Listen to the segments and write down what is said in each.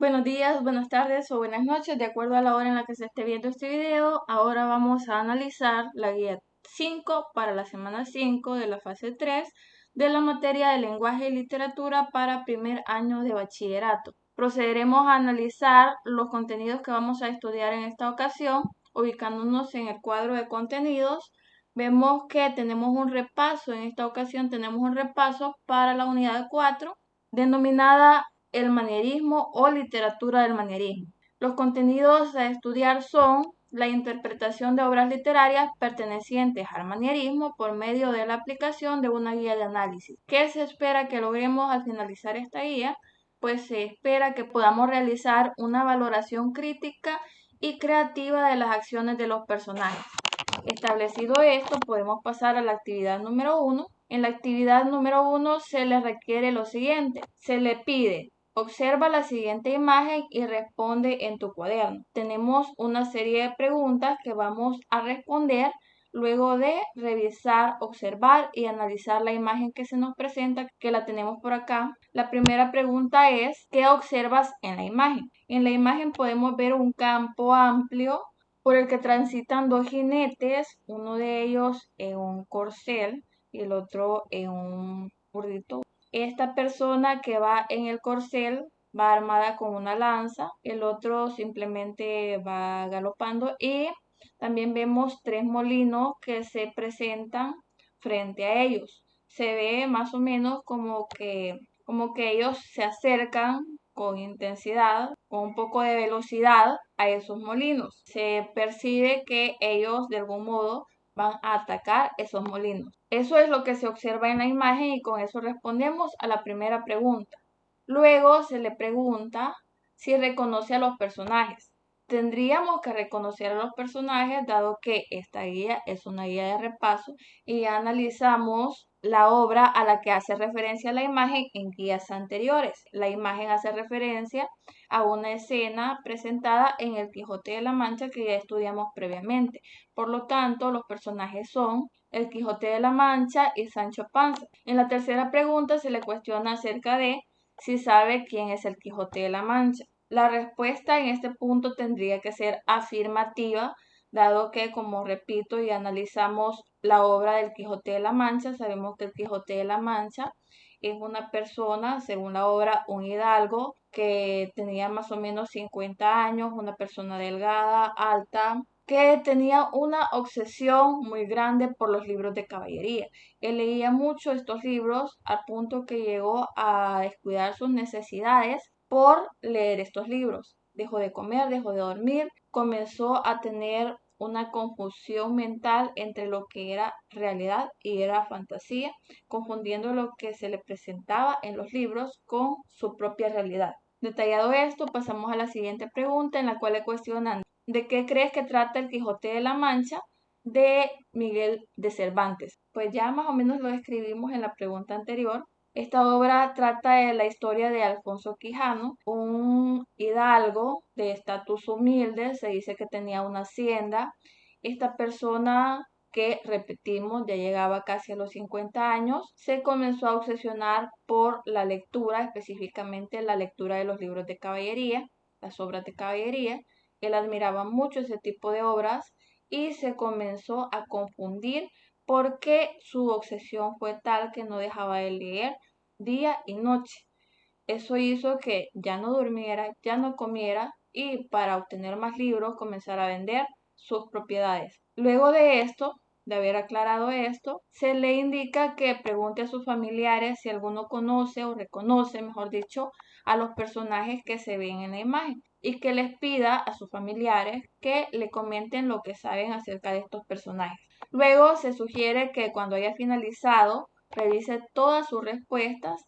Buenos días, buenas tardes o buenas noches, de acuerdo a la hora en la que se esté viendo este video. Ahora vamos a analizar la guía 5 para la semana 5 de la fase 3 de la materia de lenguaje y literatura para primer año de bachillerato. Procederemos a analizar los contenidos que vamos a estudiar en esta ocasión, ubicándonos en el cuadro de contenidos. Vemos que tenemos un repaso, en esta ocasión tenemos un repaso para la unidad 4, denominada el manierismo o literatura del manierismo. Los contenidos a estudiar son la interpretación de obras literarias pertenecientes al manierismo por medio de la aplicación de una guía de análisis. ¿Qué se espera que logremos al finalizar esta guía? Pues se espera que podamos realizar una valoración crítica y creativa de las acciones de los personajes. Establecido esto, podemos pasar a la actividad número 1. En la actividad número 1 se le requiere lo siguiente. Se le pide: observa la siguiente imagen y responde en tu cuaderno. Tenemos una serie de preguntas que vamos a responder luego de revisar, observar y analizar la imagen que se nos presenta, que la tenemos por acá. La primera pregunta es: ¿qué observas en la imagen? En la imagen podemos ver un campo amplio por el que transitan dos jinetes, uno de ellos en un corcel y el otro en un burrito. Esta persona que va en el corcel va armada con una lanza, el otro simplemente va galopando, y también vemos tres molinos que se presentan frente a ellos. Se ve más o menos como que ellos se acercan con intensidad, con un poco de velocidad a esos molinos. Se percibe que ellos de algún modo van a atacar esos molinos. Eso es lo que se observa en la imagen y con eso respondemos a la primera pregunta. Luego se le pregunta si reconoce a los personajes. Tendríamos que reconocer a los personajes dado que esta guía es una guía de repaso y analizamos la obra a la que hace referencia la imagen en guías anteriores. La imagen hace referencia a una escena presentada en El Quijote de la Mancha que ya estudiamos previamente. Por lo tanto, los personajes son El Quijote de la Mancha y Sancho Panza. En la tercera pregunta se le cuestiona acerca de si sabe quién es el Quijote de la Mancha. La respuesta en este punto tendría que ser afirmativa, dado que, como repito, y analizamos la obra del Quijote de la Mancha, sabemos que el Quijote de la Mancha es una persona, según la obra, un hidalgo que tenía más o menos 50 años, una persona delgada, alta, que tenía una obsesión muy grande por los libros de caballería. Él leía mucho estos libros al punto que llegó a descuidar sus necesidades por leer estos libros. Dejó de comer, dejó de dormir, comenzó a tener una confusión mental entre lo que era realidad y era fantasía, confundiendo lo que se le presentaba en los libros con su propia realidad. Detallado esto, pasamos a la siguiente pregunta en la cual le cuestionan: ¿de qué crees que trata El Quijote de la Mancha de Miguel de Cervantes? Pues ya más o menos lo describimos en la pregunta anterior. Esta obra trata de la historia de Alfonso Quijano, un hidalgo de estatus humilde, se dice que tenía una hacienda. Esta persona, que repetimos, ya llegaba casi a los 50 años, se comenzó a obsesionar por la lectura, específicamente la lectura de los libros de caballería, las obras de caballería. Él admiraba mucho ese tipo de obras y se comenzó a confundir porque su obsesión fue tal que no dejaba de leer día y noche. Eso hizo que ya no durmiera, ya no comiera y para obtener más libros comenzara a vender sus propiedades. Luego de esto, de haber aclarado esto, se le indica que pregunte a sus familiares si alguno conoce o reconoce, mejor dicho, a los personajes que se ven en la imagen y que les pida a sus familiares que le comenten lo que saben acerca de estos personajes. Luego se sugiere que cuando haya finalizado, revise todas sus respuestas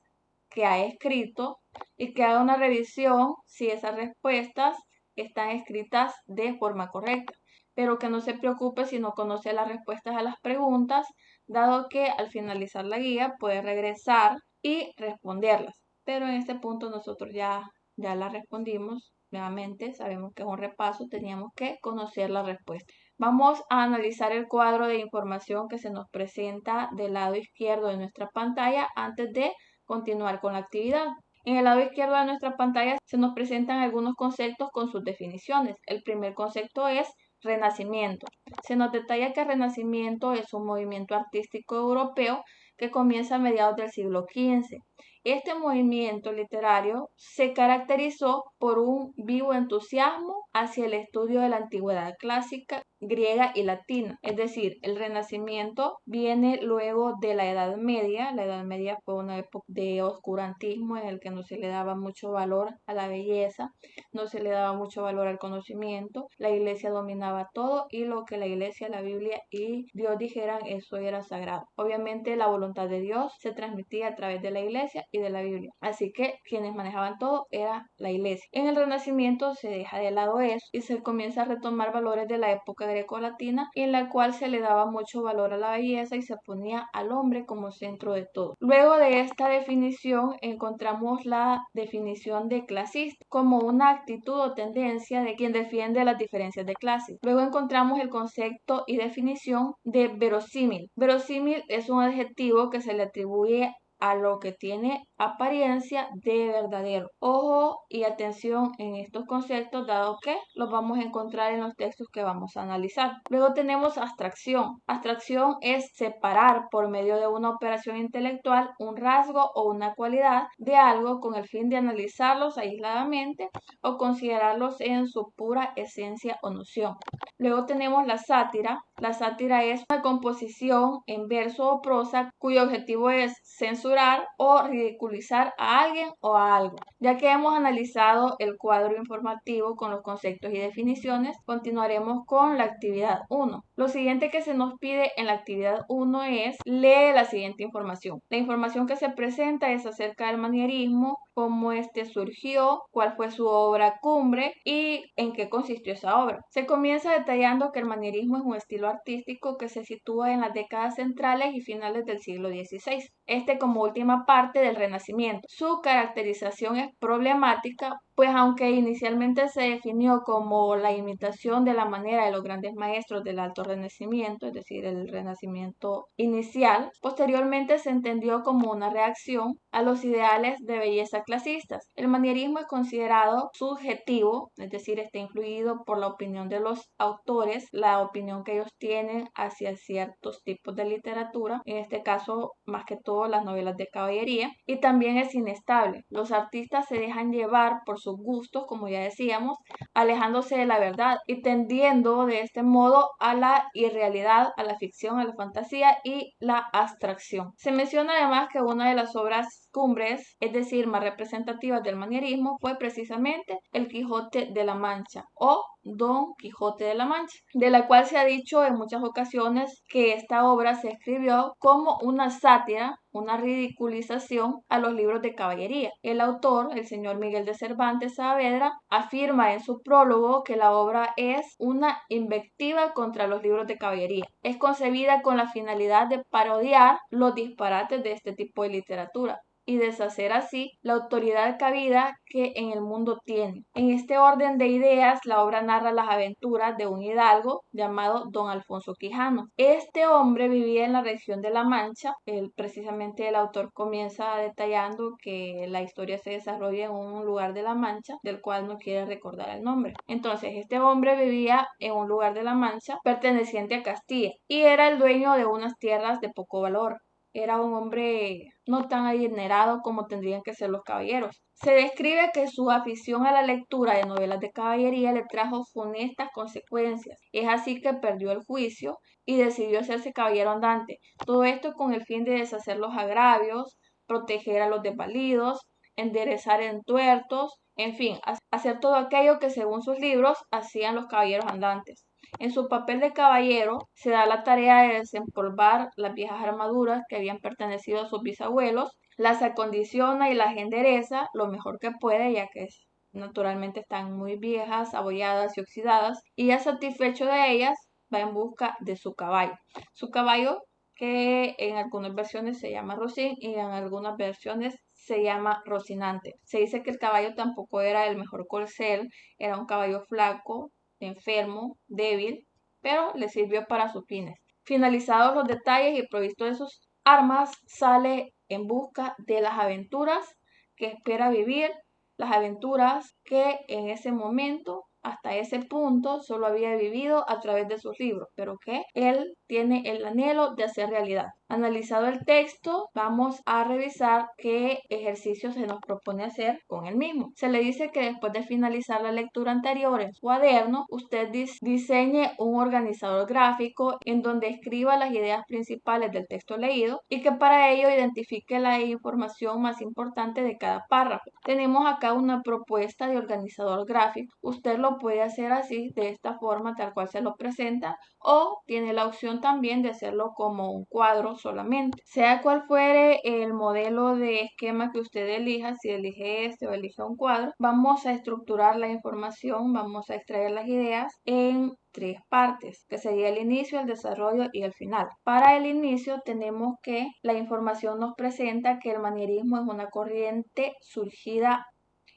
que ha escrito y que haga una revisión si esas respuestas están escritas de forma correcta, pero que no se preocupe si no conoce las respuestas a las preguntas, dado que al finalizar la guía puede regresar y responderlas. Pero en este punto nosotros ya la respondimos. Nuevamente, sabemos que es un repaso, teníamos que conocer la respuesta. Vamos a analizar el cuadro de información que se nos presenta del lado izquierdo de nuestra pantalla antes de continuar con la actividad. En el lado izquierdo de nuestra pantalla se nos presentan algunos conceptos con sus definiciones. El primer concepto es Renacimiento. Se nos detalla que el Renacimiento es un movimiento artístico europeo que comienza a mediados del siglo XV. Este movimiento literario se caracterizó por un vivo entusiasmo hacia el estudio de la antigüedad clásica, griega y latina. Es decir, el Renacimiento viene luego de la Edad Media. La Edad Media fue una época de oscurantismo en el que no se le daba mucho valor a la belleza, no se le daba mucho valor al conocimiento. La iglesia dominaba todo y lo que la iglesia, la Biblia y Dios dijeran, eso era sagrado. Obviamente la voluntad de Dios se transmitía a través de la iglesia y de la Biblia. Así que quienes manejaban todo era la iglesia. En el Renacimiento se deja de lado eso y se comienza a retomar valores de la época greco-latina, en la cual se le daba mucho valor a la belleza y se ponía al hombre como centro de todo. Luego de esta definición encontramos la definición de clasista como una actitud o tendencia de quien defiende las diferencias de clases. Luego encontramos el concepto y definición de verosímil. Verosímil es un adjetivo que se le atribuye a lo que tiene apariencia de verdadero. Ojo y atención en estos conceptos, dado que los vamos a encontrar en los textos que vamos a analizar. Luego tenemos abstracción. Abstracción es separar por medio de una operación intelectual un rasgo o una cualidad de algo con el fin de analizarlos aisladamente o considerarlos en su pura esencia o noción. Luego tenemos la sátira. La sátira es una composición en verso o prosa cuyo objetivo es censurar o ridiculizar a alguien o a algo. Ya que hemos analizado el cuadro informativo con los conceptos y definiciones, continuaremos con la actividad 1. Lo siguiente que se nos pide en la actividad 1 es lee la siguiente información. La información que se presenta es acerca del manierismo, cómo este surgió, cuál fue su obra cumbre y en qué consistió esa obra. Se comienza detallando que el manierismo es un estilo artístico que se sitúa en las décadas centrales y finales del siglo XVI. Este como última parte del Renacimiento. Su caracterización es problemática, pues aunque inicialmente se definió como la imitación de la manera de los grandes maestros del Alto Renacimiento, es decir, el Renacimiento inicial, posteriormente se entendió como una reacción a los ideales de belleza clasistas. El manierismo es considerado subjetivo, es decir, está influido por la opinión de los autores, la opinión que ellos tienen hacia ciertos tipos de literatura, en este caso más que todo las novelas de caballería, y también es inestable. Los artistas se dejan llevar por sus gustos, como ya decíamos, alejándose de la verdad y tendiendo de este modo a la irrealidad, a la ficción, a la fantasía y la abstracción. Se menciona además que una de las obras cumbres, es decir, más representativas del manierismo, fue precisamente El Quijote de la Mancha o Don Quijote de la Mancha, de la cual se ha dicho en muchas ocasiones que esta obra se escribió como una sátira, una ridiculización a los libros de caballería. El autor, el señor Miguel de Cervantes Saavedra, afirma en su prólogo que la obra es una invectiva contra los libros de caballería. Es concebida con la finalidad de parodiar los disparates de este tipo de literatura y deshacer así la autoridad cabida que en el mundo tiene. En este orden de ideas, la obra narra las aventuras de un hidalgo llamado Don Alfonso Quijano. Este hombre vivía en la región de La Mancha. Precisamente el autor comienza detallando que la historia se desarrolla en un lugar de La Mancha, del cual no quiere recordar el nombre. Entonces, este hombre vivía en un lugar de La Mancha perteneciente a Castilla y era el dueño de unas tierras de poco valor. Era un hombre no tan adinerado como tendrían que ser los caballeros. Se describe que su afición a la lectura de novelas de caballería le trajo funestas consecuencias. Es así que perdió el juicio y decidió hacerse caballero andante. Todo esto con el fin de deshacer los agravios, proteger a los desvalidos, enderezar entuertos, en fin, hacer todo aquello que según sus libros hacían los caballeros andantes. En su papel de caballero se da la tarea de desempolvar las viejas armaduras que habían pertenecido a sus bisabuelos, las acondiciona y las endereza lo mejor que puede, ya que naturalmente están muy viejas, abolladas y oxidadas, y ya satisfecho de ellas, va en busca de su caballo. Su caballo que en algunas versiones se llama Rocín y en algunas versiones se llama Rocinante. Se dice que el caballo tampoco era el mejor corcel, era un caballo flaco, enfermo, débil, pero le sirvió para sus fines. Finalizados los detalles y provisto de sus armas, sale en busca de las aventuras que espera vivir las aventuras que en ese momento, hasta ese punto, solo había vivido a través de sus libros, pero que él tiene el anhelo de hacer realidad. Analizado el texto, vamos a revisar qué ejercicios se nos propone hacer con el mismo. Se le dice que después de finalizar la lectura anterior en su cuaderno, usted diseñe un organizador gráfico en donde escriba las ideas principales del texto leído y que para ello identifique la información más importante de cada párrafo. Tenemos acá una propuesta de organizador gráfico. Usted lo puede hacer así, de esta forma, tal cual se lo presenta, o tiene la opción también de hacerlo como un cuadro solamente. Sea cual fuere el modelo de esquema que usted elija, si elige este o elige un cuadro, vamos a estructurar la información, vamos a extraer las ideas en 3 partes, que sería el inicio, el desarrollo y el final. Para el inicio tenemos que la información nos presenta que el manierismo es una corriente surgida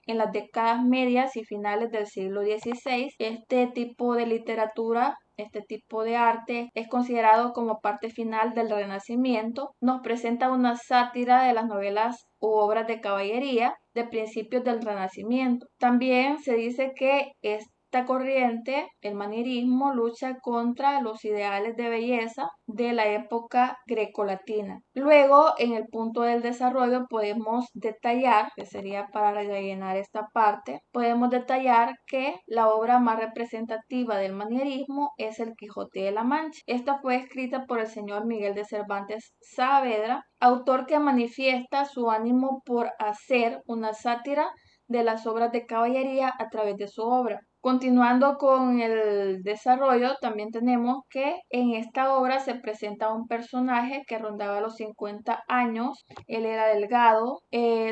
en las décadas medias y finales del siglo XVI. Este tipo de literatura, este tipo de arte es considerado como parte final del Renacimiento. Nos presenta una sátira de las novelas u obras de caballería de principios del Renacimiento. También se dice que esta corriente, el manierismo, lucha contra los ideales de belleza de la época grecolatina. Luego, en el punto del desarrollo, podemos detallar, que sería para rellenar esta parte, podemos detallar que la obra más representativa del manierismo es El Quijote de la Mancha. Esta fue escrita por el señor Miguel de Cervantes Saavedra, autor que manifiesta su ánimo por hacer una sátira de las obras de caballería a través de su obra. Continuando con el desarrollo, también tenemos que en esta obra se presenta un personaje que rondaba los 50 años. Él era delgado,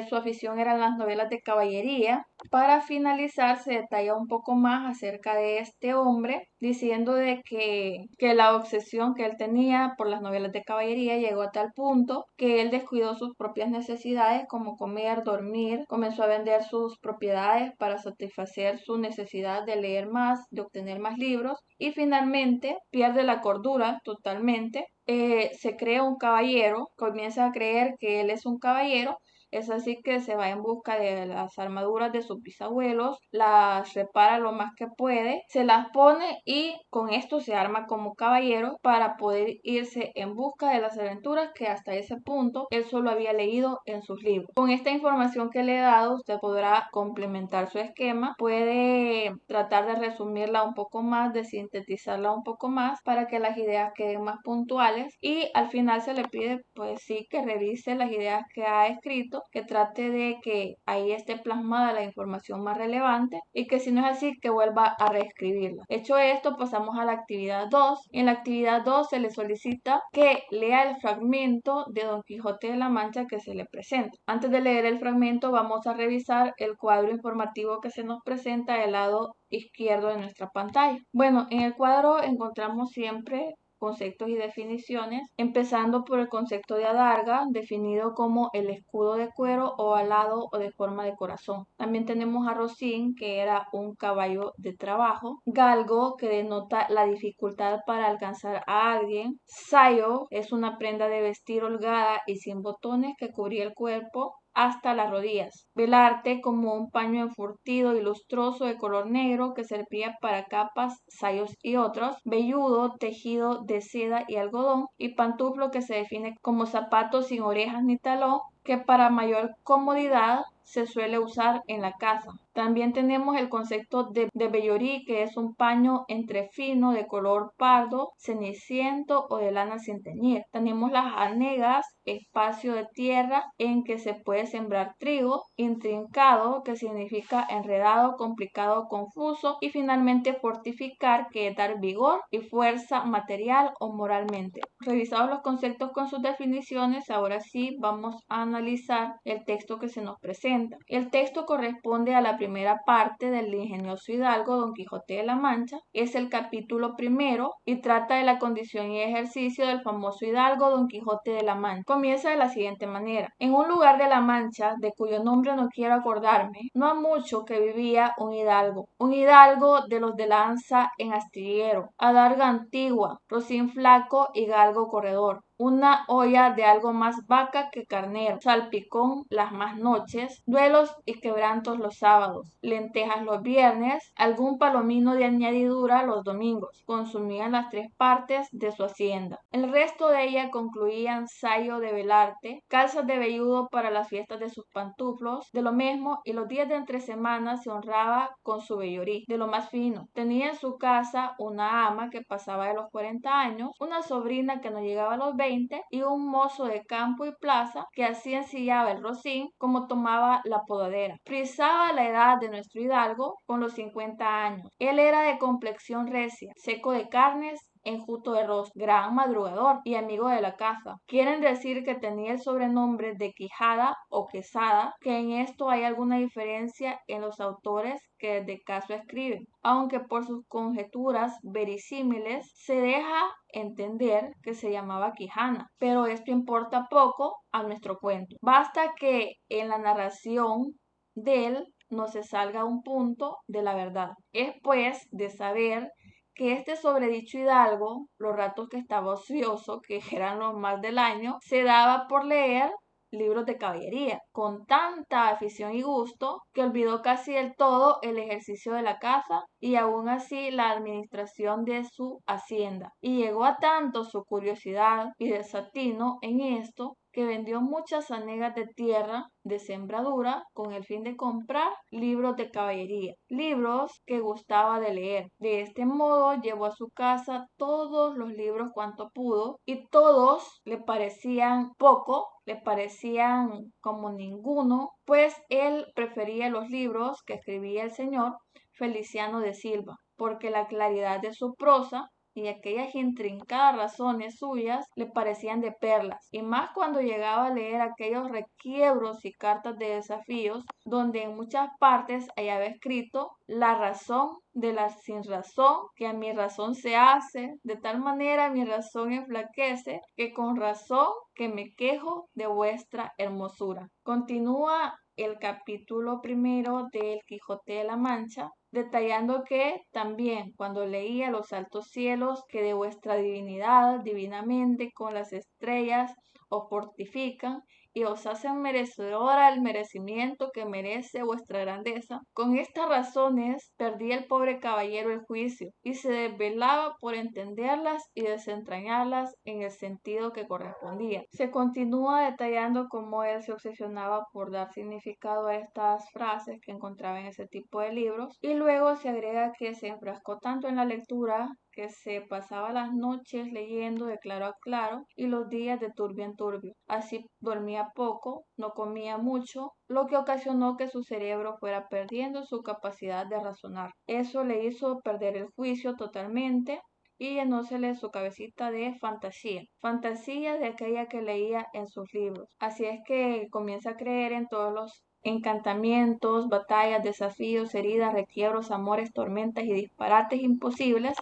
su afición eran las novelas de caballería. Para finalizar, se detalla un poco más acerca de este hombre, diciendo de que la obsesión que él tenía por las novelas de caballería llegó a tal punto que él descuidó sus propias necesidades como comer, dormir, comenzó a vender sus propiedades para satisfacer su necesidad de leer más, de obtener más libros y finalmente pierde la cordura totalmente. Se crea un caballero, comienza a creer que él es un caballero. Es así que se va en busca de las armaduras de sus bisabuelos, las repara lo más que puede, se las pone y con esto se arma como caballero para poder irse en busca de las aventuras que hasta ese punto él solo había leído en sus libros. Con esta información que le he dado, usted podrá complementar su esquema, puede tratar de resumirla un poco más, de sintetizarla un poco más para que las ideas queden más puntuales y al final se le pide pues sí que revise las ideas que ha escrito, que trate de que ahí esté plasmada la información más relevante y que si no es así, que vuelva a reescribirla. Hecho esto, pasamos a la actividad 2. En la actividad 2 se le solicita que lea el fragmento de Don Quijote de la Mancha que se le presenta. Antes de leer el fragmento, vamos a revisar el cuadro informativo que se nos presenta del lado izquierdo de nuestra pantalla. Bueno, en el cuadro encontramos siempre conceptos y definiciones, empezando por el concepto de adarga, definido como el escudo de cuero ovalado o de forma de corazón. También tenemos a rocín, que era un caballo de trabajo. Galgo, que denota la dificultad para alcanzar a alguien. Sayo es una prenda de vestir holgada y sin botones que cubría el cuerpo hasta las rodillas. Velarte, como un paño enfurtido y lustroso de color negro que servía para capas, sayos y otros. Velludo, tejido de seda y algodón. Y pantuflo, que se define como zapato sin orejas ni talón, que para mayor comodidad se suele usar en la casa. También tenemos el concepto de vellorí, que es un paño entre fino de color pardo, ceniciento o de lana sin teñir. Tenemos las hanegas, espacio de tierra en que se puede sembrar trigo. Intrincado, que significa enredado, complicado, confuso. Y finalmente fortificar, que es dar vigor y fuerza material o moralmente. Revisados los conceptos con sus definiciones, ahora sí vamos a analizar el texto que se nos presenta. El texto corresponde a la primera parte del ingenioso hidalgo Don Quijote de la Mancha. Es el capítulo primero y trata de la condición y ejercicio del famoso hidalgo Don Quijote de la Mancha. Comienza de la siguiente manera: en un lugar de la Mancha, de cuyo nombre no quiero acordarme, no ha mucho que vivía un hidalgo de los de lanza en astillero, adarga antigua, rocín flaco y galgo corredor. una olla de algo más vaca que carnero, salpicón las más noches, duelos y quebrantos los sábados, lentejas los viernes, algún palomino de añadidura los domingos. Consumían las 3 partes de su hacienda. El resto de ella concluían sayo de velarte, calzas de velludo para las fiestas de sus pantuflos, de lo mismo, y los días de entre semanas se honraba con su vellorí, de lo más fino. Tenía en su casa una ama que pasaba de los 40 años, una sobrina que no llegaba a los 20 y un mozo de campo y plaza que así ensillaba el rocín como tomaba la podadera. Frisaba la edad de nuestro hidalgo con los 50 años. Él era de complexión recia, seco de carnes, enjuto de rostro, gran madrugador y amigo de la caza. Quieren decir que tenía el sobrenombre de Quijada o Quesada, que en esto hay alguna diferencia en los autores que desde caso escriben, aunque por sus conjeturas verisímiles se deja entender que se llamaba Quijana, pero esto importa poco a nuestro cuento. Basta que en la narración de él no se salga un punto de la verdad. Es pues de saber que este sobredicho hidalgo, los ratos que estaba ocioso, que eran los más del año, se daba por leer libros de caballería, con tanta afición y gusto que olvidó casi del todo el ejercicio de la caza y aún así la administración de su hacienda. Y llegó a tanto su curiosidad y desatino en esto que vendió muchas hanegas de tierra de sembradura con el fin de comprar libros de caballería, libros que gustaba de leer. De este modo llevó a su casa todos los libros cuanto pudo y todos le parecían poco, le parecían como ninguno, pues él prefería los libros que escribía el señor Feliciano de Silva, porque la claridad de su prosa y aquellas intrincadas razones suyas le parecían de perlas, y más cuando llegaba a leer aquellos requiebros y cartas de desafíos, donde en muchas partes hallaba escrito la razón de la sinrazón, que a mi razón se hace, de tal manera mi razón enflaquece, que con razón que me quejo de vuestra hermosura. Continúa el capítulo 1 del Quijote de la Mancha, detallando que también cuando leía los altos cielos que de vuestra divinidad divinamente con las estrellas os fortifican y os hacen merecedora el merecimiento que merece vuestra grandeza, con estas razones perdía el pobre caballero el juicio y se desvelaba por entenderlas y desentrañarlas en el sentido que correspondía. Se continúa detallando cómo él se obsesionaba por dar significado a estas frases que encontraba en ese tipo de libros, y luego se agrega que se enfrascó tanto en la lectura que se pasaba las noches leyendo de claro a claro y los días de turbio en turbio. Así dormía poco, no comía mucho, lo que ocasionó que su cerebro fuera perdiendo su capacidad de razonar. Eso le hizo perder el juicio totalmente y llenósele su cabecita de fantasía de aquella que leía en sus libros. Así es que comienza a creer en todos los encantamientos, batallas, desafíos, heridas, requiebros, amores, tormentas y disparates imposibles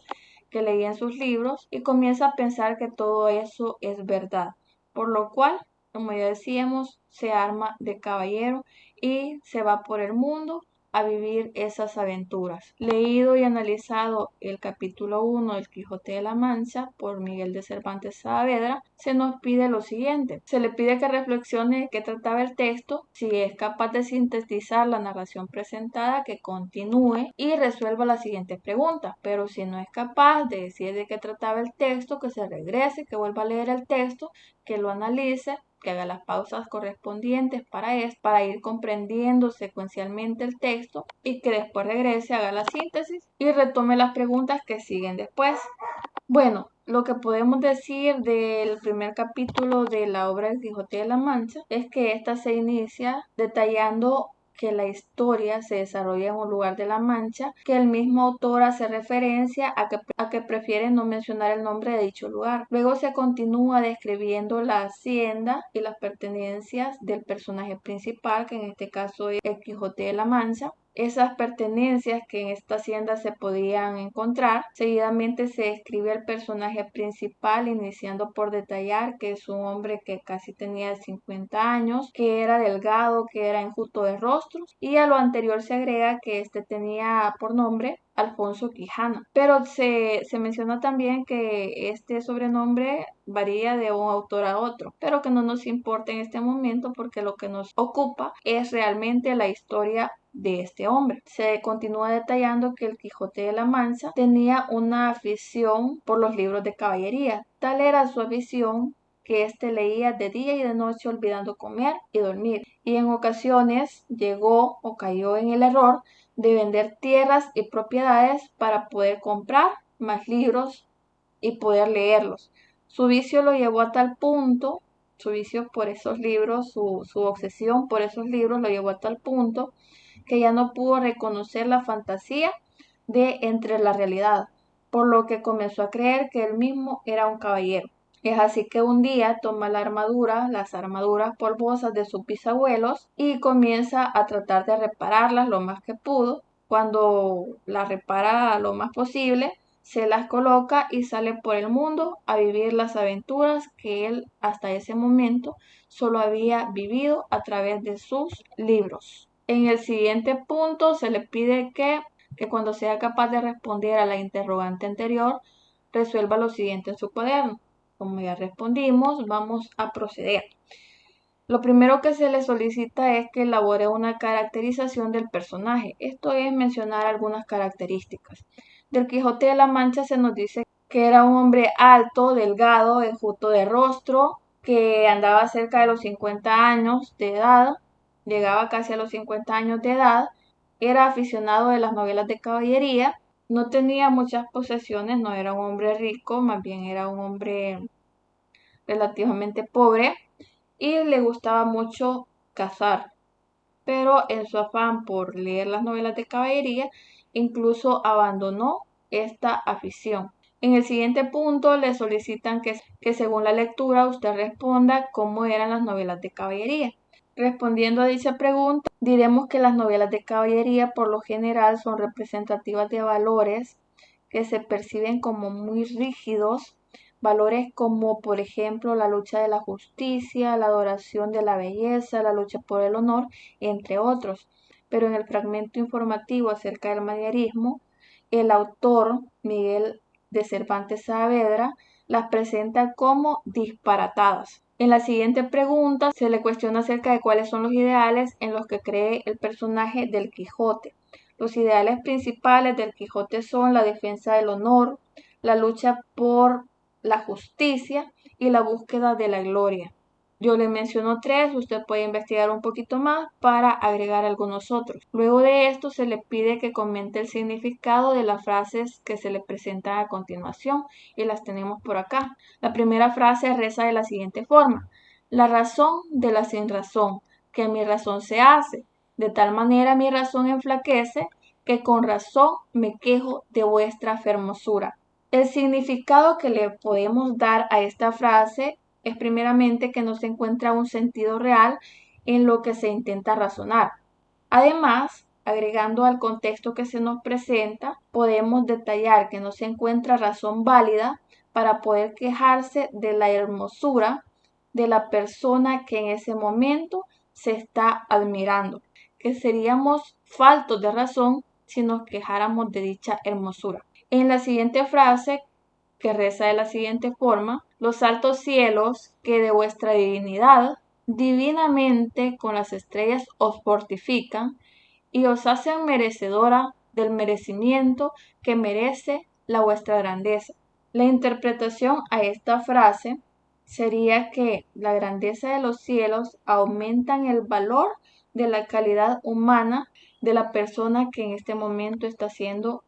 que leía en sus libros y comienza a pensar que todo eso es verdad, por lo cual, como ya decíamos, se arma de caballero y se va por el mundo a vivir esas aventuras. Leído y analizado el capítulo 1 del Quijote de la Mancha por Miguel de Cervantes Saavedra, se nos pide lo siguiente. Se le pide que reflexione de qué trataba el texto, si es capaz de sintetizar la narración presentada, que continúe y resuelva las siguientes preguntas. Pero si no es capaz de decir de qué trataba el texto, que se regrese, que vuelva a leer el texto, que lo analice, que haga las pausas correspondientes para ir comprendiendo secuencialmente el texto y que después regrese, haga la síntesis y retome las preguntas que siguen después. Bueno, lo que podemos decir del primer capítulo de la obra del Quijote de la Mancha es que ésta se inicia detallando que la historia se desarrolla en un lugar de la Mancha, que el mismo autor hace referencia a que prefiere no mencionar el nombre de dicho lugar. Luego se continúa describiendo la hacienda y las pertenencias del personaje principal, que en este caso es el Quijote de la Mancha, esas pertenencias que en esta hacienda se podían encontrar. Seguidamente se describe el personaje principal, iniciando por detallar que es un hombre que casi tenía 50 años, que era delgado, que era enjuto de rostros, y a lo anterior se agrega que este tenía por nombre Alfonso Quijano. Pero se menciona también que este sobrenombre varía de un autor a otro, pero que no nos importa en este momento porque lo que nos ocupa es realmente la historia de este hombre. Se continúa detallando que el Quijote de la Mancha tenía una afición por los libros de caballería. Tal era su afición que éste leía de día y de noche olvidando comer y dormir, y en ocasiones llegó o cayó en el error de vender tierras y propiedades para poder comprar más libros y poder leerlos. Su vicio lo llevó a tal punto, su vicio por esos libros, su obsesión por esos libros lo llevó a tal punto que ya no pudo reconocer la fantasía de entre la realidad, por lo que comenzó a creer que él mismo era un caballero. Es así que un día toma las armaduras polvosas de sus bisabuelos y comienza a tratar de repararlas lo más que pudo. Cuando las repara lo más posible, se las coloca y sale por el mundo a vivir las aventuras que él hasta ese momento solo había vivido a través de sus libros. En el siguiente punto se le pide que cuando sea capaz de responder a la interrogante anterior, resuelva lo siguiente en su cuaderno. Como ya respondimos, vamos a proceder. Lo primero que se le solicita es que elabore una caracterización del personaje. Esto es mencionar algunas características. Del Quijote de la Mancha se nos dice que era un hombre alto, delgado, enjuto de rostro, que andaba cerca de los 50 años de edad, llegaba casi a los 50 años de edad, era aficionado de las novelas de caballería, no tenía muchas posesiones, no era un hombre rico, más bien era un hombre relativamente pobre y le gustaba mucho cazar, pero en su afán por leer las novelas de caballería, incluso abandonó esta afición. En el siguiente punto le solicitan que según la lectura usted responda cómo eran las novelas de caballería. Respondiendo a dicha pregunta, diremos que las novelas de caballería por lo general son representativas de valores que se perciben como muy rígidos, valores como por ejemplo la lucha de la justicia, la adoración de la belleza, la lucha por el honor, entre otros. Pero en el fragmento informativo acerca del manierismo, el autor Miguel de Cervantes Saavedra las presenta como disparatadas. En la siguiente pregunta se le cuestiona acerca de cuáles son los ideales en los que cree el personaje del Quijote. Los ideales principales del Quijote son la defensa del honor, la lucha por la justicia y la búsqueda de la gloria. Yo le menciono 3, usted puede investigar un poquito más para agregar algunos otros. Luego de esto se le pide que comente el significado de las frases que se le presentan a continuación y las tenemos por acá. La primera frase reza de la siguiente forma: la razón de la sin razón, que mi razón se hace, de tal manera mi razón enflaquece, que con razón me quejo de vuestra fermosura. El significado que le podemos dar a esta frase es primeramente que no se encuentra un sentido real en lo que se intenta razonar. Además, agregando al contexto que se nos presenta, podemos detallar que no se encuentra razón válida para poder quejarse de la hermosura de la persona que en ese momento se está admirando, que seríamos faltos de razón si nos quejáramos de dicha hermosura. En la siguiente frase, que reza de la siguiente forma: los altos cielos que de vuestra divinidad divinamente con las estrellas os fortifican y os hacen merecedora del merecimiento que merece la vuestra grandeza. La interpretación a esta frase sería que la grandeza de los cielos aumentan el valor de la calidad humana de la persona que en este momento está siendo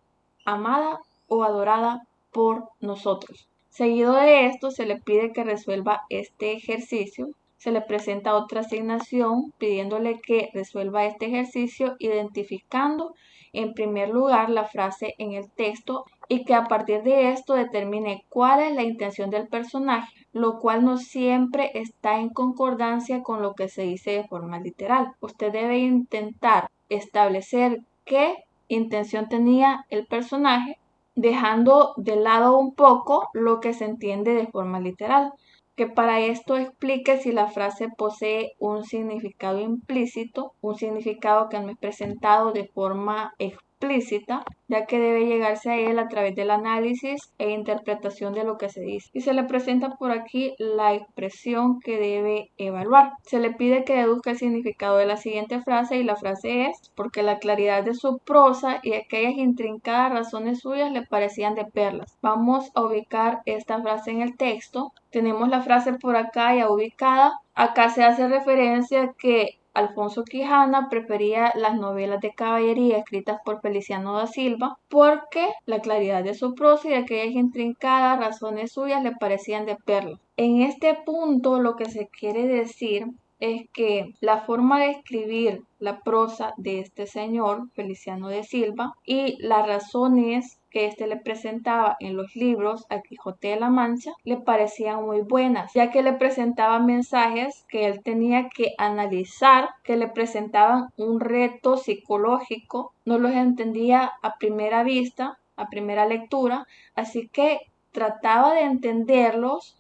amada o adorada por nosotros. Seguido de esto, se le pide que resuelva este ejercicio. Se le presenta otra asignación pidiéndole que resuelva este ejercicio identificando en primer lugar la frase en el texto y que a partir de esto determine cuál es la intención del personaje, lo cual no siempre está en concordancia con lo que se dice de forma literal. Usted debe intentar establecer qué intención tenía el personaje, dejando de lado un poco lo que se entiende de forma literal. Que para esto explique si la frase posee un significado implícito, un significado que no es presentado de forma explícita, ya que debe llegarse a él a través del análisis e interpretación de lo que se dice. Y se le presenta por aquí la expresión que debe evaluar. Se le pide que deduzca el significado de la siguiente frase y la frase es: porque la claridad de su prosa y aquellas intrincadas razones suyas le parecían de perlas. Vamos a ubicar esta frase en el texto. Tenemos la frase por acá ya ubicada. Acá se hace referencia a que Alfonso Quijana prefería las novelas de caballería escritas por Feliciano da Silva porque la claridad de su prosa y aquellas intrincadas razones suyas le parecían de perlas. En este punto lo que se quiere decir es que la forma de escribir la prosa de este señor, Feliciano de Silva, y las razones que éste le presentaba en los libros al Quijote de la Mancha le parecían muy buenas, ya que le presentaban mensajes que él tenía que analizar, que le presentaban un reto psicológico, no los entendía a primera vista, a primera lectura, así que trataba de entenderlos.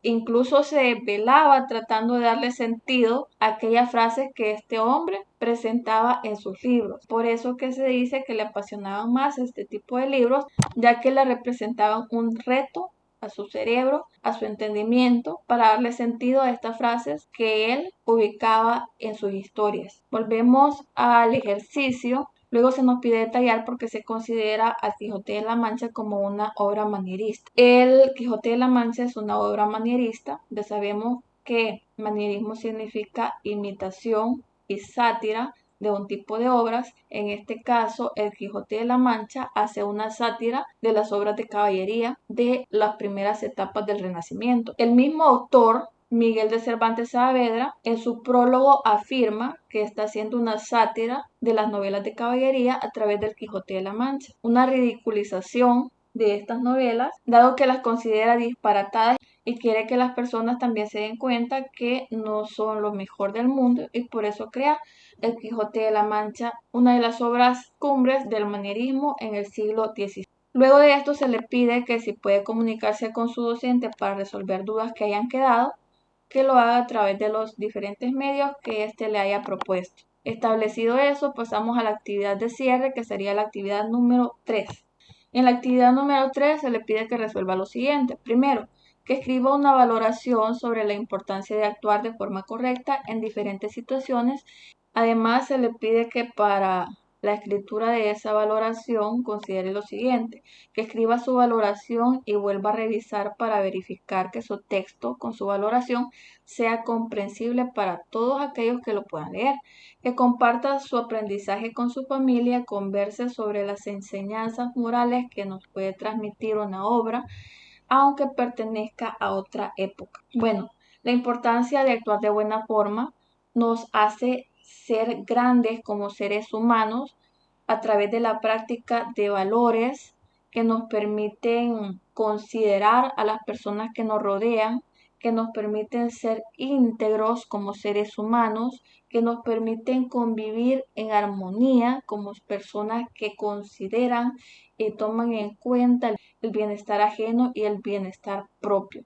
Incluso se velaba tratando de darle sentido a aquellas frases que este hombre presentaba en sus libros. Por eso que se dice que le apasionaban más este tipo de libros, ya que le representaban un reto a su cerebro, a su entendimiento, para darle sentido a estas frases que él ubicaba en sus historias. Volvemos al ejercicio. Luego se nos pide detallar porque se considera al Quijote de la Mancha como una obra manierista. El Quijote de la Mancha es una obra manierista. Ya sabemos que manierismo significa imitación y sátira de un tipo de obras. En este caso, el Quijote de la Mancha hace una sátira de las obras de caballería de las primeras etapas del Renacimiento. El mismo autor, Miguel de Cervantes Saavedra, en su prólogo afirma que está haciendo una sátira de las novelas de caballería a través del Quijote de la Mancha, una ridiculización de estas novelas, dado que las considera disparatadas y quiere que las personas también se den cuenta que no son lo mejor del mundo, y por eso crea el Quijote de la Mancha, una de las obras cumbres del manierismo en el siglo XVI. Luego de esto se le pide que si puede comunicarse con su docente para resolver dudas que hayan quedado, que lo haga a través de los diferentes medios que éste le haya propuesto. Establecido eso, pasamos a la actividad de cierre, que sería la actividad número 3. En la actividad número 3 se le pide que resuelva lo siguiente. Primero, que escriba una valoración sobre la importancia de actuar de forma correcta en diferentes situaciones. Además, se le pide que para la escritura de esa valoración considere lo siguiente: que escriba su valoración y vuelva a revisar para verificar que su texto con su valoración sea comprensible para todos aquellos que lo puedan leer, que comparta su aprendizaje con su familia, converse sobre las enseñanzas morales que nos puede transmitir una obra, aunque pertenezca a otra época. Bueno, la importancia de actuar de buena forma nos hace ser grandes como seres humanos a través de la práctica de valores que nos permiten considerar a las personas que nos rodean, que nos permiten ser íntegros como seres humanos, que nos permiten convivir en armonía como personas que consideran y toman en cuenta el bienestar ajeno y el bienestar propio,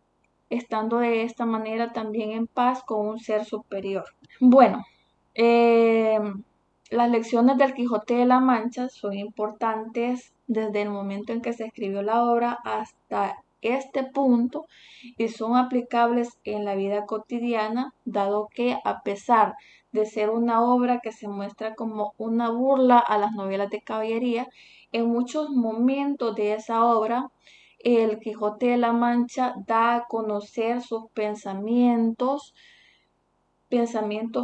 estando de esta manera también en paz con un ser superior. Bueno, las lecciones del Quijote de la Mancha son importantes desde el momento en que se escribió la obra hasta este punto y son aplicables en la vida cotidiana, dado que a pesar de ser una obra que se muestra como una burla a las novelas de caballería, en muchos momentos de esa obra el Quijote de la Mancha da a conocer sus pensamientos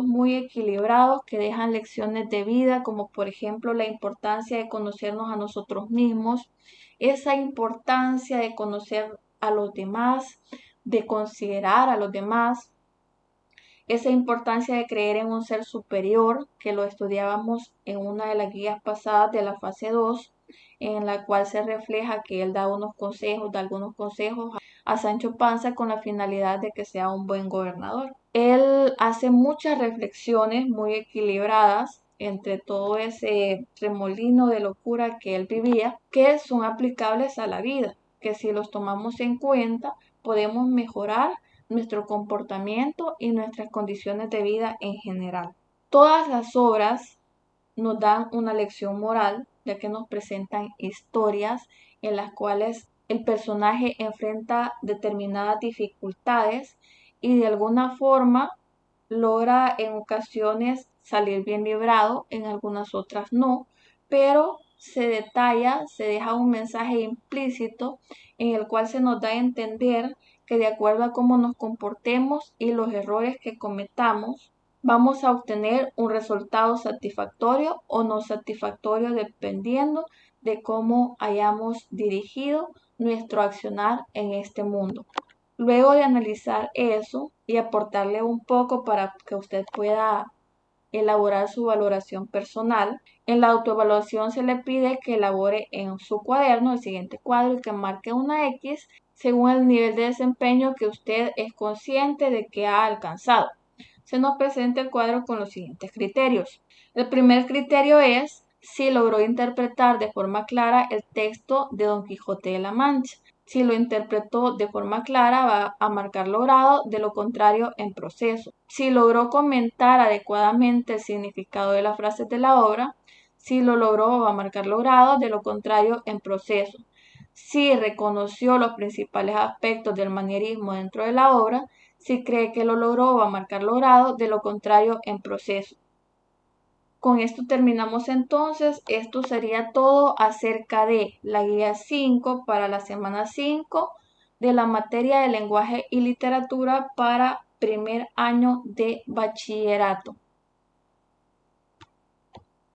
muy equilibrados que dejan lecciones de vida, como por ejemplo la importancia de conocernos a nosotros mismos, esa importancia de conocer a los demás, de considerar a los demás, esa importancia de creer en un ser superior, que lo estudiábamos en una de las guías pasadas de la fase 2, en la cual se refleja que él da algunos consejos a Sancho Panza con la finalidad de que sea un buen gobernador. Él hace muchas reflexiones muy equilibradas entre todo ese remolino de locura que él vivía, que son aplicables a la vida, que si los tomamos en cuenta podemos mejorar nuestro comportamiento y nuestras condiciones de vida en general. Todas las obras nos dan una lección moral, ya que nos presentan historias en las cuales el personaje enfrenta determinadas dificultades y de alguna forma logra en ocasiones salir bien librado, en algunas otras no, pero se detalla, se deja un mensaje implícito en el cual se nos da a entender que de acuerdo a cómo nos comportemos y los errores que cometamos, vamos a obtener un resultado satisfactorio o no satisfactorio dependiendo de cómo hayamos dirigido nuestro accionar en este mundo. Luego de analizar eso y aportarle un poco para que usted pueda elaborar su valoración personal, en la autoevaluación se le pide que elabore en su cuaderno el siguiente cuadro y que marque una X según el nivel de desempeño que usted es consciente de que ha alcanzado. Se nos presenta el cuadro con los siguientes criterios. El primer criterio es si logró interpretar de forma clara el texto de Don Quijote de la Mancha. Si lo interpretó de forma clara, va a marcar logrado, de lo contrario, en proceso. Si logró comentar adecuadamente el significado de las frases de la obra, si lo logró, va a marcar logrado, de lo contrario, en proceso. Si reconoció los principales aspectos del manierismo dentro de la obra, si cree que lo logró, va a marcar logrado, de lo contrario, en proceso. Con esto terminamos entonces. Esto sería todo acerca de la guía 5 para la semana 5 de la materia de lenguaje y literatura para primer año de bachillerato.